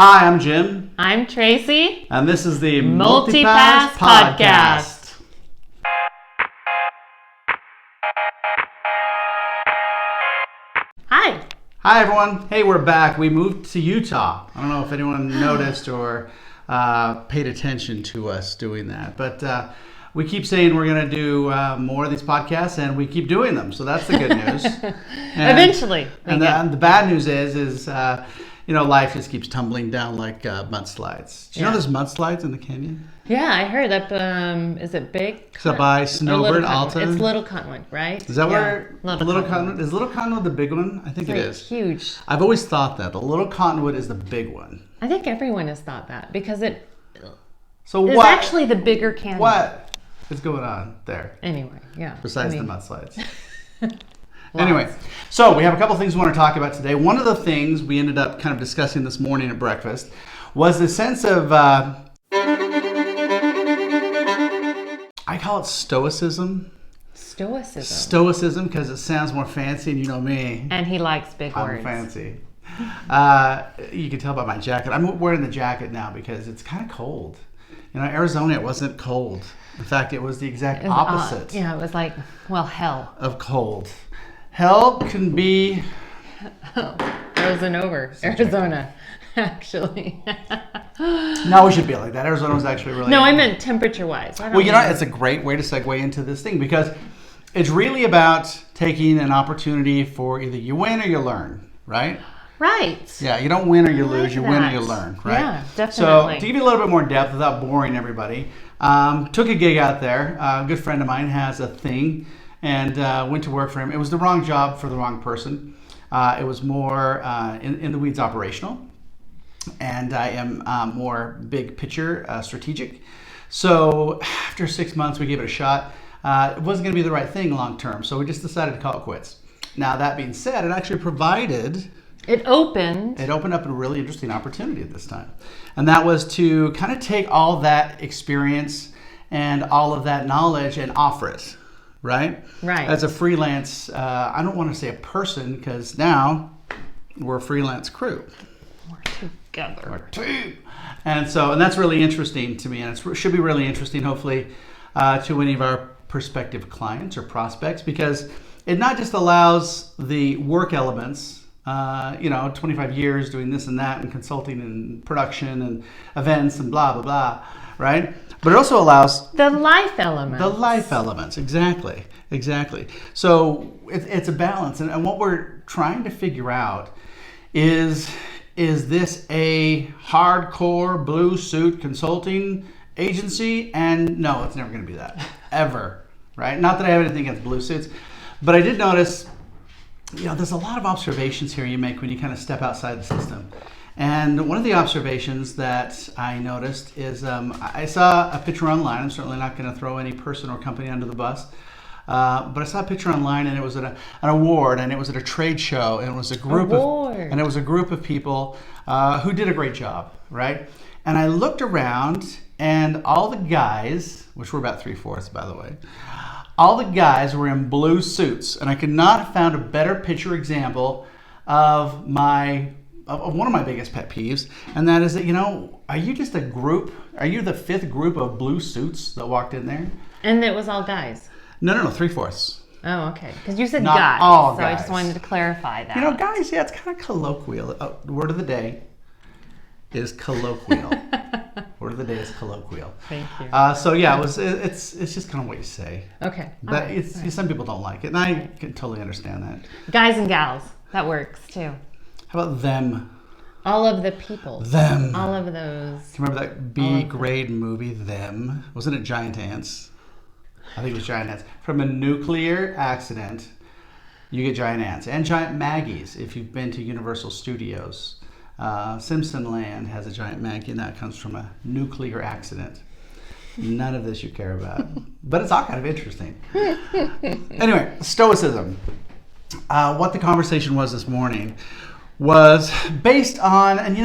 Hi, I'm Jim. I'm Traci. And this is the Multipass Podcast. Hi. Hi, everyone. Hey, we're back. We moved to Utah. I don't know if anyone noticed or paid attention to us doing that. But we keep saying we're going to do more of these podcasts, and we keep doing them. So that's the good news. Eventually. And the bad news is life just keeps tumbling down like mudslides. Do you know there's mudslides in the canyon? Yeah, I heard up. Is it Big? Is that by Snowbird, Alta? It's Little Cottonwood, right? Is that where Little Cottonwood? Is Little Cottonwood the big one? I think it is. Huge. I've always thought that the Little Cottonwood is the big one. I think everyone has thought that because it's actually the bigger canyon. What is going on there? Anyway, yeah. Besides the mudslides. Anyway, so we have a couple things we want to talk about today. One of the things we ended up kind of discussing this morning at breakfast was the sense of, I call it Stoicism. Stoicism, because it sounds more fancy, and you know me. And he likes big words. I'm fancy. You can tell by my jacket. I'm wearing the jacket now because it's kind of cold. Arizona, it wasn't cold. In fact, it was the exact opposite. It was like, hell. Of cold. Hell can be... Frozen over. Arizona, actually. No, we should be like that. Arizona was actually really... No, I meant temperature-wise. It's a great way to segue into this thing because it's really about taking an opportunity for either you win or you learn, right? Right. Yeah, you don't win or you lose. You win or you learn, right? Yeah, definitely. So to give you a little bit more depth without boring everybody, took a gig out there. A good friend of mine has a thing and went to work for him. It was the wrong job for the wrong person. It was more in the weeds operational. And I am more big picture strategic. So after 6 months, we gave it a shot. It wasn't going to be the right thing long term. So we just decided to call it quits. Now, that being said, it actually provided... It opened up a really interesting opportunity at this time. And that was to kind of take all that experience and all of that knowledge and offer it, right? Right. As a freelance, I don't want to say a person because now we're a freelance crew. We're together. We're two. And that's really interesting to me. And it should be really interesting, hopefully, to any of our prospective clients or prospects because it not just allows the work elements 25 years doing this and that and consulting and production and events and blah, blah, blah, right? But it also allows... The life elements. The life elements, exactly. So it's a balance. And what we're trying to figure out is this a hardcore blue suit consulting agency? And no, it's never going to be that, ever, right? Not that I have anything against blue suits, but I did notice... there's a lot of observations here you make when you kind of step outside the system. And one of the observations that I noticed is I saw a picture online. I'm certainly not going to throw any person or company under the bus. But I saw a picture online and it was at an award and it was at a trade show and it was a group of people who did a great job, right? And I looked around and all the guys, which were about 3/4 by the way, all the guys were in blue suits, and I could not have found a better picture example of one of my biggest pet peeves, and that is that, are you just a group? Are you the fifth group of blue suits that walked in there? And it was all guys? No, 3/4. Oh, okay. Because you said not guys, all so guys. I just wanted to clarify that. Guys, yeah, it's kind of colloquial. The word of the day is colloquial. Word of the day is colloquial. Thank you. It's just kind of what you say. Okay. But some people don't like it, and I can totally understand that. Guys and gals, that works too. How about them? All of the people. Them. All of those. Do you remember that B-grade movie, Them? Wasn't it Giant Ants? I think it was Giant Ants. From a nuclear accident, you get giant ants and giant Maggies if you've been to Universal Studios. Simpson Land has a giant Maggie, and that comes from a nuclear accident. None of this you care about, but it's all kind of interesting. Anyway, Stoicism. What the conversation was this morning was based on, and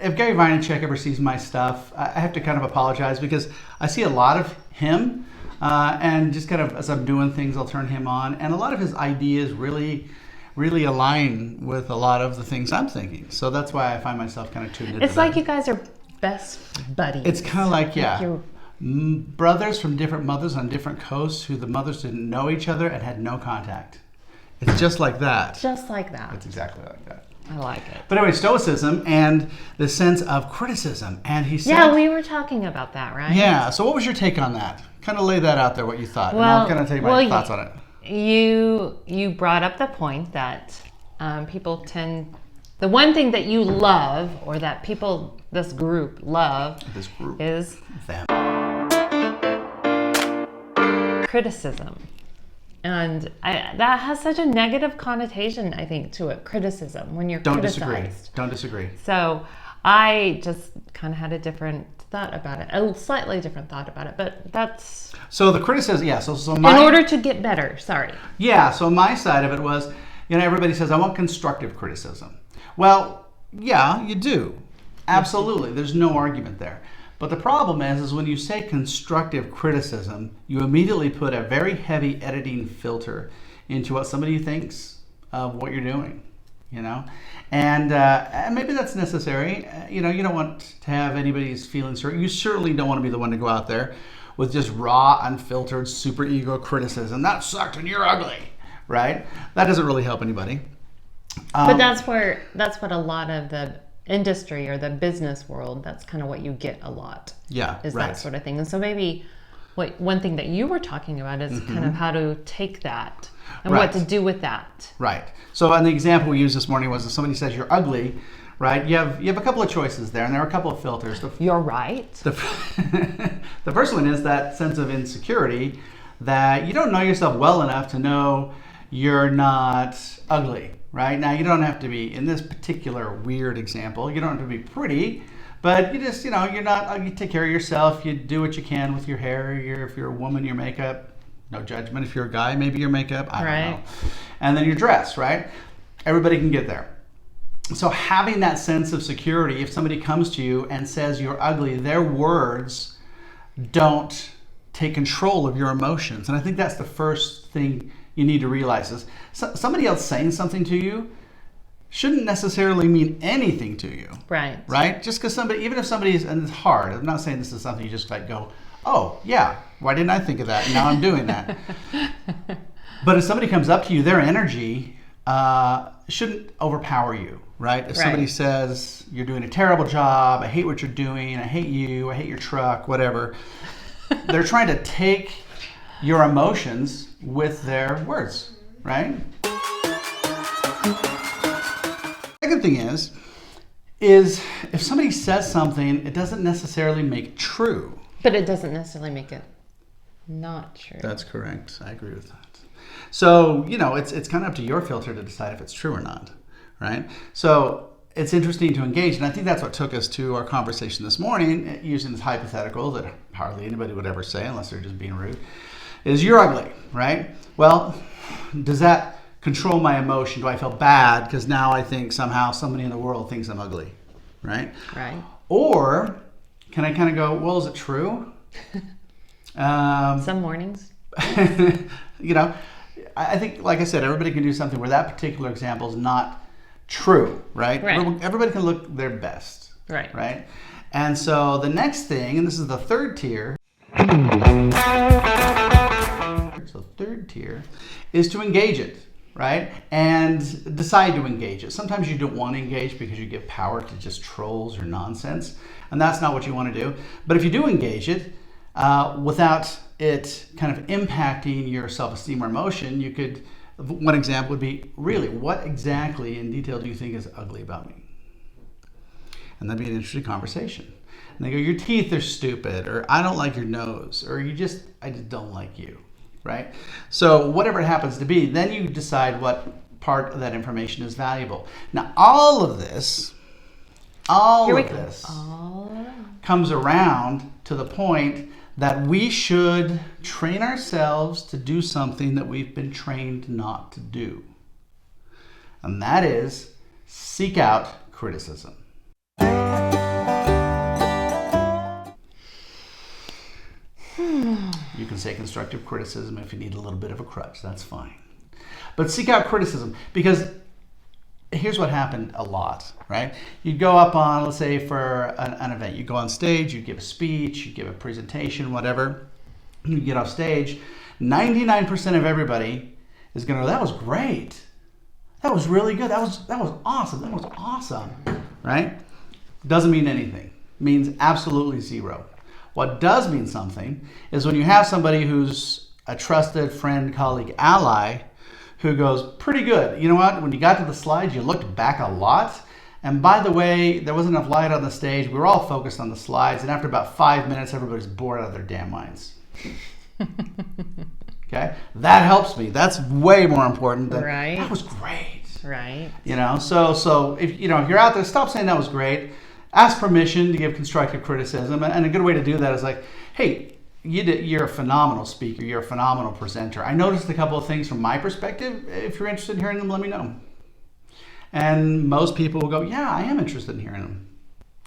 if Gary Vaynerchuk ever sees my stuff, I have to kind of apologize because I see a lot of him, and just kind of as I'm doing things, I'll turn him on, and a lot of his ideas really really align with a lot of the things I'm thinking. So that's why I find myself kind of tuned into It's like you guys are best buddies. It's kind of like, yeah, you're- brothers from different mothers on different coasts who the mothers didn't know each other and had no contact. It's just like that. Just like that. It's exactly like that. I like it. But anyway, Stoicism and the sense of criticism. And he said... Yeah, we were talking about that, right? Yeah, so what was your take on that? Kind of lay that out there, what you thought. And I'll kind of tell you my thoughts on it. You brought up the point that people tend... The one thing that you love, or that people, this group love, is... them. Criticism. And that has such a negative connotation, I think, to it. Criticism, when you're criticized. Don't disagree. So I just kind of had a different thought about it, a slightly different thought about it, but that's... So the criticism, yeah. So in order to get better, sorry. Yeah, so my side of it was, everybody says, I want constructive criticism. Well, yeah, you do. Absolutely. There's no argument there. But the problem is when you say constructive criticism, you immediately put a very heavy editing filter into what somebody thinks of what you're doing, And maybe that's necessary. You don't want to have anybody's feelings hurt. You certainly don't want to be the one to go out there with just raw, unfiltered, super ego criticism. That sucked and you're ugly, right? That doesn't really help anybody. But that's what a lot of the industry or the business world, that's kind of what you get a lot. Yeah, is that sort of thing. And so maybe one thing that you were talking about is kind of how to take that and what to do with that. Right. So an example we used this morning was if somebody says you're ugly, right? You have a couple of choices there, and there are a couple of filters. You're right. The first one is that sense of insecurity that you don't know yourself well enough to know you're not ugly. Right? Now, you don't have to be, in this particular weird example, you don't have to be pretty, but you just, you're not, you take care of yourself, you do what you can with your hair, if you're a woman, your makeup, no judgment. If you're a guy, maybe your makeup, I don't know. And then your dress, right? Everybody can get there. So having that sense of security, if somebody comes to you and says you're ugly, their words don't take control of your emotions. And I think that's the first thing you need to realize is somebody else saying something to you shouldn't necessarily mean anything to you. Right? Just because even if somebody's, and it's hard, I'm not saying this is something you just go, oh, yeah, why didn't I think of that? Now I'm doing that. But if somebody comes up to you, their energy shouldn't overpower you, right? If somebody says, you're doing a terrible job, I hate what you're doing, I hate you, I hate your truck, whatever, they're trying to take your emotions with their words, right? Second thing is if somebody says something, it doesn't necessarily make it true. But it doesn't necessarily make it not true. That's correct. I agree with that. So, it's kind of up to your filter to decide if it's true or not, right? So it's interesting to engage, and I think that's what took us to our conversation this morning, using this hypothetical that hardly anybody would ever say unless they're just being rude, is you're ugly, right? Well, does that control my emotion? Do I feel bad because now I think somehow somebody in the world thinks I'm ugly, right? Right. Or can I kind of go, well, is it true? Some mornings. I think, like I said, everybody can do something where that particular example is not true, right? Everybody can look their best, right? And so the next thing, and this is the third tier, so third tier is to engage it, right? And decide to engage it. Sometimes you don't want to engage because you give power to just trolls or nonsense, and that's not what you want to do. But if you do engage it, without it kind of impacting your self-esteem or emotion, you could, one example would be, really, what exactly in detail do you think is ugly about me? And that'd be an interesting conversation. And they go, your teeth are stupid, or I don't like your nose, or I just don't like you, right? So whatever it happens to be, then you decide what part of that information is valuable. Now, all of this comes around to the point that we should train ourselves to do something that we've been trained not to do. And that is seek out criticism. You can say constructive criticism if you need a little bit of a crutch, that's fine. But seek out criticism, because here's what happened a lot, right? You'd go up on, let's say for an event, you go on stage, you give a speech, you give a presentation, whatever. You get off stage, 99% of everybody is going to go, that was great. That was really good. That was awesome. That was awesome, right? Doesn't mean anything. Means absolutely zero. What does mean something is when you have somebody who's a trusted friend, colleague, ally, who goes, pretty good. You know what? When you got to the slides, you looked back a lot. And by the way, there wasn't enough light on the stage. We were all focused on the slides. And after about 5 minutes, everybody's bored out of their damn minds. Okay? That helps me. That's way more important than, right. That was great. Right. You know, so if you're out there, stop saying that was great. Ask permission to give constructive criticism. And a good way to do that is like, hey, you're a phenomenal speaker. You're a phenomenal presenter. I noticed a couple of things from my perspective. If you're interested in hearing them, let me know. And most people will go, yeah, I am interested in hearing them.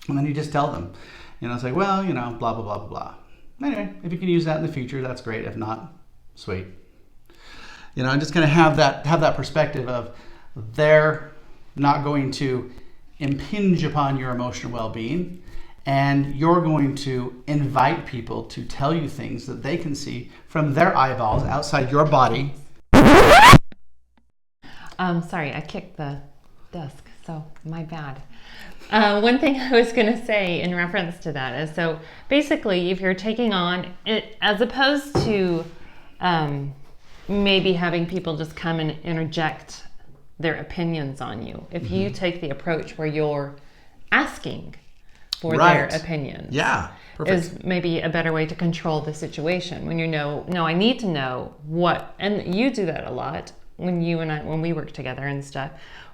And then you just tell them, it's like, well, blah, blah, blah, blah, blah. Anyway, if you can use that in the future, that's great. If not, sweet. And just kind of have that perspective of they're not going to impinge upon your emotional well-being. And you're going to invite people to tell you things that they can see from their eyeballs outside your body. Sorry, I kicked the desk, so my bad. One thing I was going to say in reference to that is, so basically, if you're taking on it, as opposed to maybe having people just come and interject their opinions on you, if you take the approach where you're asking for their opinions. Yeah, perfect. Is maybe a better way to control the situation. When I need to know what, and you do that a lot when we work together and stuff.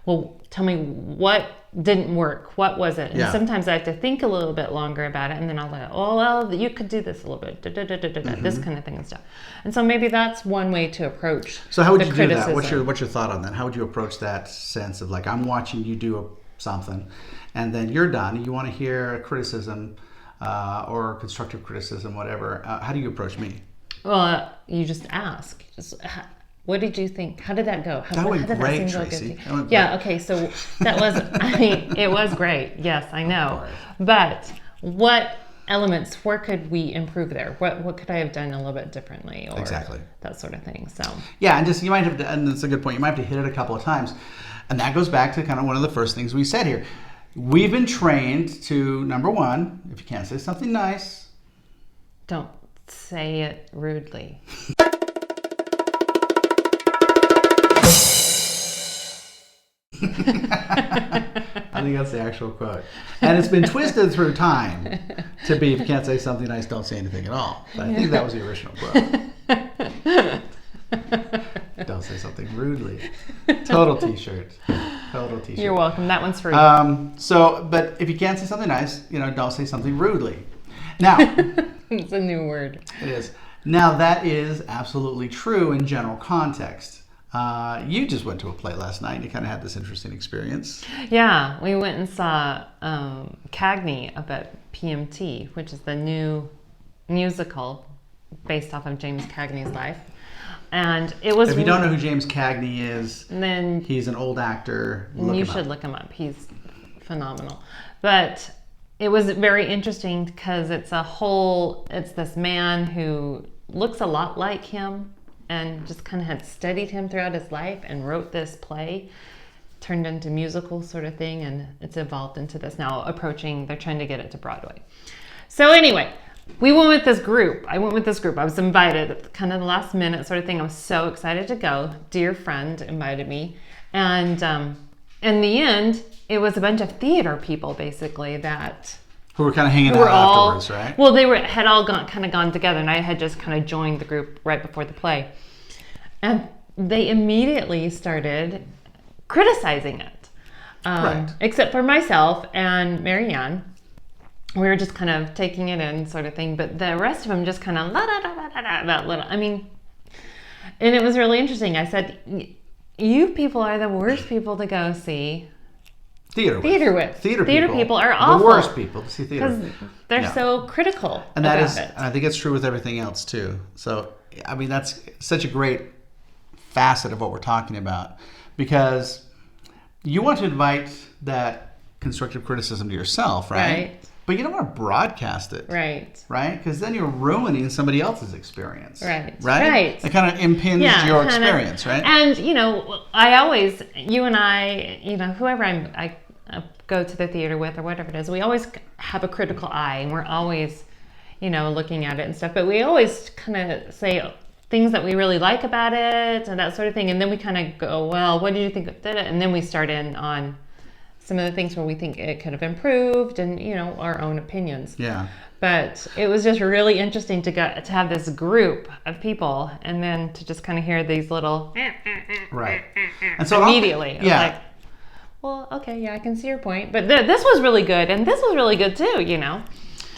Well, tell me what didn't work. What was it? And sometimes I have to think a little bit longer about it, and then I'll go, oh, well, you could do this a little bit, this kind of thing and stuff. And so maybe that's one way to approach. So how would you do that? What's your thought on that? How would you approach that sense of like, I'm watching you do something, and then you're done. You want to hear a criticism or constructive criticism, whatever. How do you approach me? Well, you just ask. What did you think? How did that go? That went great, Traci. Yeah, okay, so that was, it was great. Yes, I know. But what elements, where could we improve there? What could I have done a little bit differently? Or exactly. That sort of thing, so. Yeah, and you might have to, and that's a good point, you might have to hit it a couple of times. And that goes back to kind of one of the first things we said here. We've been trained to, number one, if you can't say something nice, don't say it rudely. I think that's the actual quote. And it's been twisted through time to be, if you can't say something nice, don't say anything at all. But I think that was the original quote. Don't say something rudely. Total t-shirt. You're welcome. That one's free. But if you can't say something nice, don't say something rudely. Now, it's a new word. It is. Now, that is absolutely true in general context. You just went to a play last night and you kind of had this interesting experience. Yeah, we went and saw Cagney up at PMT, which is the new musical based off of James Cagney's life. And it was. If you don't know who James Cagney is, then he's an old actor. You should look him up. He's phenomenal. But it was very interesting because it's this man who looks a lot like him and just kind of had studied him throughout his life and wrote this play, turned into musical sort of thing, and it's evolved into this now they're trying to get it to Broadway. So anyway, we went with this group. I was invited at kind of the last minute sort of thing. I was so excited to go. Dear friend invited me. And in the end, it was a bunch of theater people basically who were kind of hanging out afterwards, right? Well, they had all gone together, and I had just kind of joined the group right before the play. And they immediately started criticizing it. Right. Except for myself and Marianne. We were just kind of taking it in sort of thing. But the rest of them just kind of about little. I mean, and it was really interesting. I said, you people are the worst people to go see theater with. Theater people are awful. The worst people to see theater. Because they're so critical and about that is, it. And I think it's true with everything else too. So, I mean, that's such a great facet of what we're talking about, because you want to invite that constructive criticism to yourself, right? Right. But you don't want to broadcast it. Right. Right? Because then you're ruining somebody else's experience. Right. Right? Right. It kind of impinges your experience, right? And, I always, you and I, whoever I go to the theater with or whatever it is, we always have a critical eye, and we're always, looking at it and stuff. But we always kind of say things that we really like about it and that sort of thing. And then we kind of go, well, what did you think of it? And then we start in on some of the things where we think it could have improved and, our own opinions. Yeah. But it was just really interesting to have this group of people and then to just kind of hear these little right. And so immediately. I was like, well, okay, yeah, I can see your point. But this was really good, and this was really good too,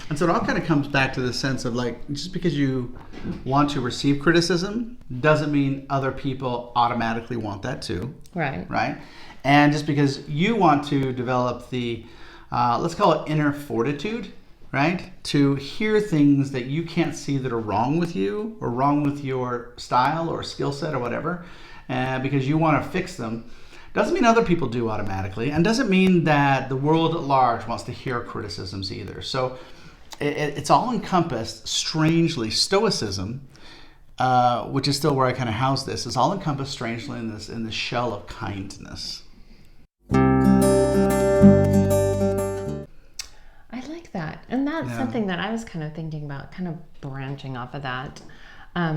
And so it all kind of comes back to the sense of like, just because you want to receive criticism doesn't mean other people automatically want that too. Right. Right? And just because you want to develop the, let's call it inner fortitude, right? To hear things that you can't see that are wrong with you or wrong with your style or skill set or whatever, because you want to fix them, doesn't mean other people do automatically, and doesn't mean that the world at large wants to hear criticisms either. So it's all encompassed, strangely, Stoicism, which is still where I kind of house this, is all encompassed strangely in the shell of kindness. I like that. And that's something that I was kind of thinking about, kind of branching off of that.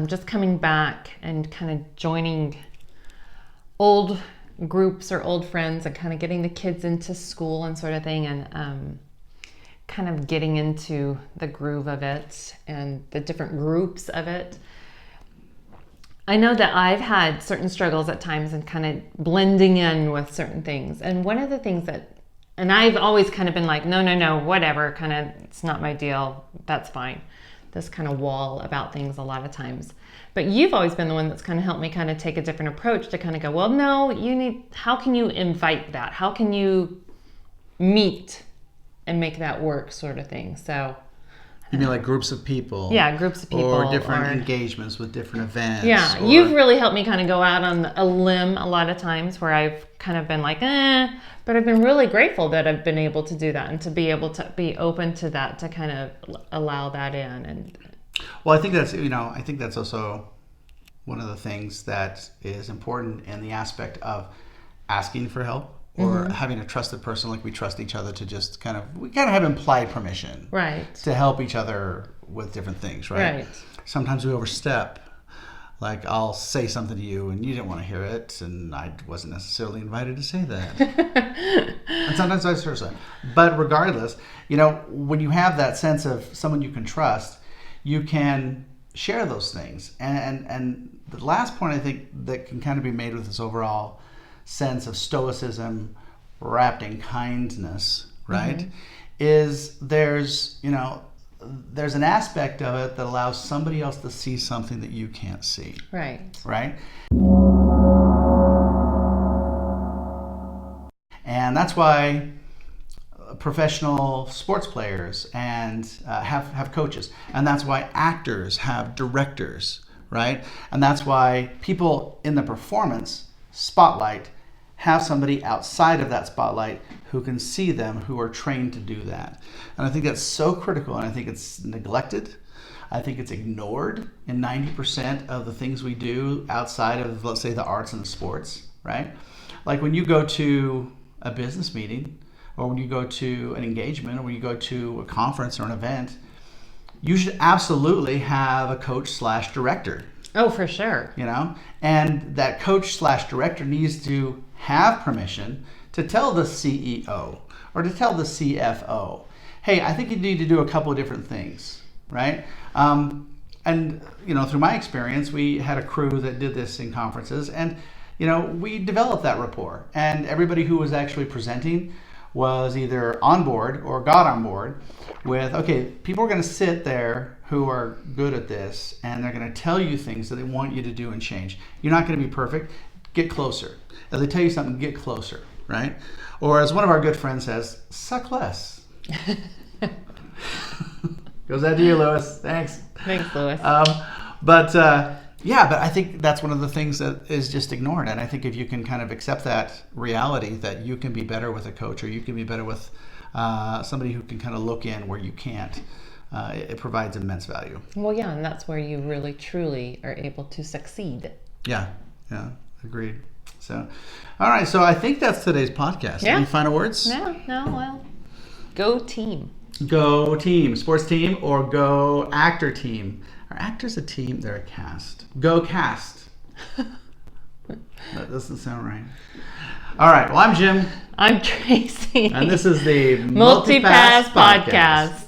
Just coming back and kind of joining old groups or old friends and kind of getting the kids into school and sort of thing, and kind of getting into the groove of it and the different groups of it. I know that I've had certain struggles at times and kind of blending in with certain things. And one of the things and I've always kind of been like, no, whatever, kind of, it's not my deal, that's fine. This kind of wall about things a lot of times. But you've always been the one that's kind of helped me kind of take a different approach to kind of go, well, no, how can you invite that? How can you meet and make that work, sort of thing? So you mean like groups of people? Yeah, groups of people. Or different engagements with different events. Yeah, you've really helped me kind of go out on a limb a lot of times where I've kind of been like, but I've been really grateful that I've been able to do that and to be able to be open to that, to kind of allow that in. And well, I think that's also one of the things that is important in the aspect of asking for help. Or having a trusted person like we trust each other to just we kind of have implied permission, right, to help each other with different things, right? Sometimes we overstep. Like I'll say something to you and you didn't want to hear it, and I wasn't necessarily invited to say that. And sometimes vice versa. But regardless, when you have that sense of someone you can trust, you can share those things. And the last point I think that can kind of be made with this overall sense of stoicism wrapped in kindness, right? Is there's an aspect of it that allows somebody else to see something that you can't see. Right. Right? And that's why professional sports players and have coaches. And that's why actors have directors, right? And that's why people in the performance spotlight have somebody outside of that spotlight who can see them, who are trained to do that. And I think that's so critical, and I think it's neglected. I think it's ignored in 90% of the things we do outside of, let's say, the arts and the sports, right? Like when you go to a business meeting, or when you go to an engagement, or when you go to a conference or an event, you should absolutely have a coach/director. Oh, for sure. And that coach/director needs to have permission to tell the CEO or to tell the CFO, hey, I think you need to do a couple of different things, right? And through my experience, we had a crew that did this in conferences, and we developed that rapport, and everybody who was actually presenting was either on board or got on board with, okay, people are going to sit there who are good at this, and they're going to tell you things that they want you to do and change. You're not going to be perfect. Get closer. If they tell you something, get closer, right? Or as one of our good friends says, suck less. Goes out to you, Lewis. Thanks. Thanks, Lewis. But Yeah, but I think that's one of the things that is just ignored. And I think if you can kind of accept that reality that you can be better with a coach, or you can be better with somebody who can kind of look in where you can't, it provides immense value. Well, yeah, and that's where you really, truly are able to succeed. Yeah, agreed. So, all right, so I think that's today's podcast. Yeah. Any final words? No, well, go team. Go team, sports team, or go actor team. Are actors a team? They're a cast. Go cast. That doesn't sound right. All right, well, I'm Jim. I'm Traci. And this is the Multipass Podcast.